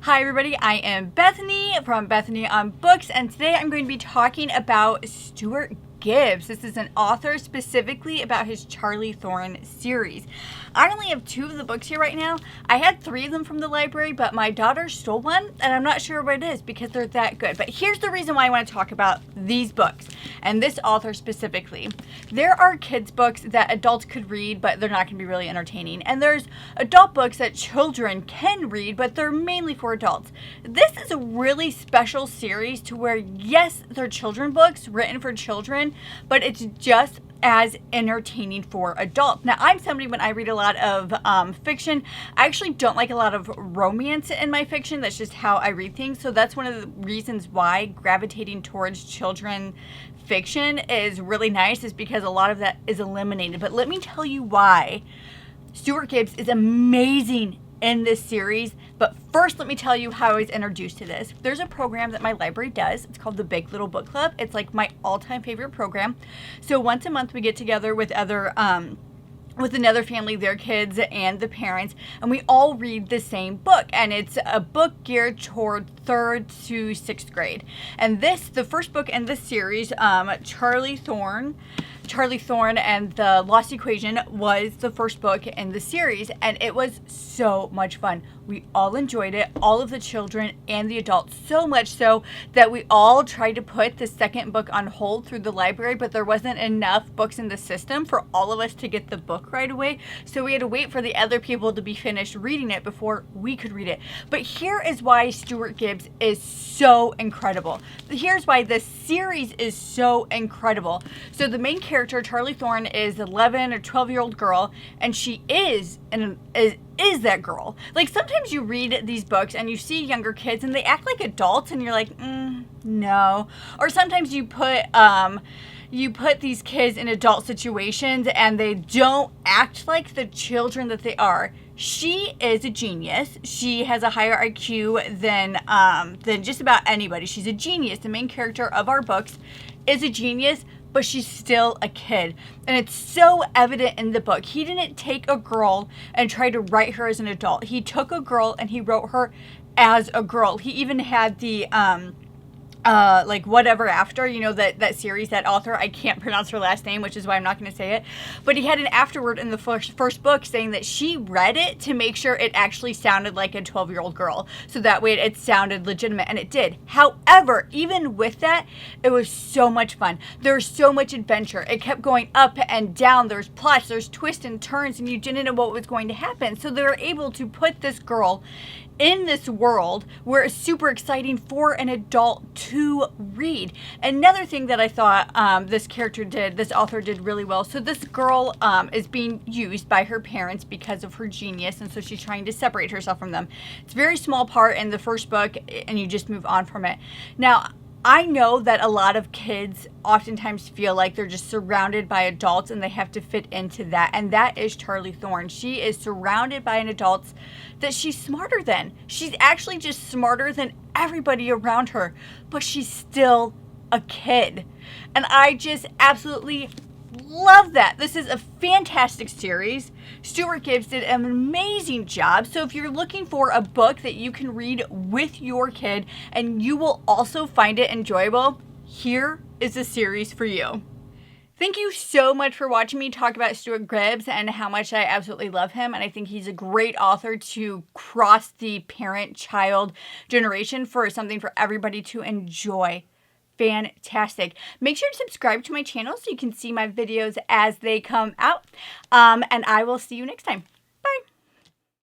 Hi everybody, I am Bethany from Bethany on Books, and today I'm going to be talking about Stuart Gibbs. This is an author specifically about his Charlie Thorne series. I only have 2 of the books here right now. I had 3 of them from the library, but my daughter stole one, and I'm not sure what it is because they're that good. But here's the reason why I want to talk about these books, and this author specifically. There are kids' books that adults could read, but they're not going to be really entertaining. And there's adult books that children can read, but they're mainly for adults. This is a really special series to where, yes, they're children books written for children, but it's just as entertaining for adults. Now, I'm somebody, when I read a lot of fiction, I actually don't like a lot of romance in my fiction. That's just how I read things. So that's one of the reasons why gravitating towards children fiction is really nice, is because a lot of that is eliminated. But let me tell you why Stuart Gibbs is amazing in this series. But first, let me tell you how I was introduced to this. There's a program that my library does. It's called the Big Little Book Club. It's like my all-time favorite program. So once a month we get together with another family, their kids, and the parents, and we all read the same book. And it's a book geared toward 3rd to 6th grade. And the first book in this series, Charlie Thorne and the Lost Equation, was the first book in the series, and it was so much fun. We all enjoyed it, all of the children and the adults, so much so that we all tried to put the second book on hold through the library, but there wasn't enough books in the system for all of us to get the book right away, so we had to wait for the other people to be finished reading it before we could read it. But here is why Stuart Gibbs is so incredible. Here's why this series is so incredible. So the main character, Charlie Thorne, is 11 or 12-year-old girl, and she is that girl. Like, sometimes you read these books and you see younger kids and they act like adults and you're like, no. Or sometimes you put these kids in adult situations and they don't act like the children that they are. She is a genius. She has a higher IQ than just about anybody. She's a genius. The main character of our books is a genius, but she's still a kid. And it's so evident in the book. He didn't take a girl and try to write her as an adult. He took a girl and he wrote her as a girl. He even had the like Whatever After, you know, that series, that author, I can't pronounce her last name, which is why I'm not going to say it, but he had an afterword in the first book saying that she read it to make sure it actually sounded like a 12-year-old girl, so that way it sounded legitimate, and it did. However, even with that, it was so much fun. There was so much adventure. It kept going up and down. There's plots, there's twists and turns, and you didn't know what was going to happen. So they were able to put this girl in this world where it's super exciting for an adult to read. Another thing that I thought this author did really well. So this girl is being used by her parents because of her genius, and so she's trying to separate herself from them. It's a very small part in the first book, and you just move on from it. Now, I know that a lot of kids oftentimes feel like they're just surrounded by adults and they have to fit into that. And that is Charlie Thorne. She is surrounded by an adult that she's smarter than. She's actually just smarter than everybody around her, but she's still a kid. And I just absolutely love that. This is a fantastic series. Stuart Gibbs did an amazing job. So if you're looking for a book that you can read with your kid and you will also find it enjoyable, here is a series for you. Thank you so much for watching me talk about Stuart Gibbs and how much I absolutely love him. And I think he's a great author to cross the parent-child generation, for something for everybody to enjoy. Fantastic. Make sure to subscribe to my channel so you can see my videos as they come out. And I will see you next time.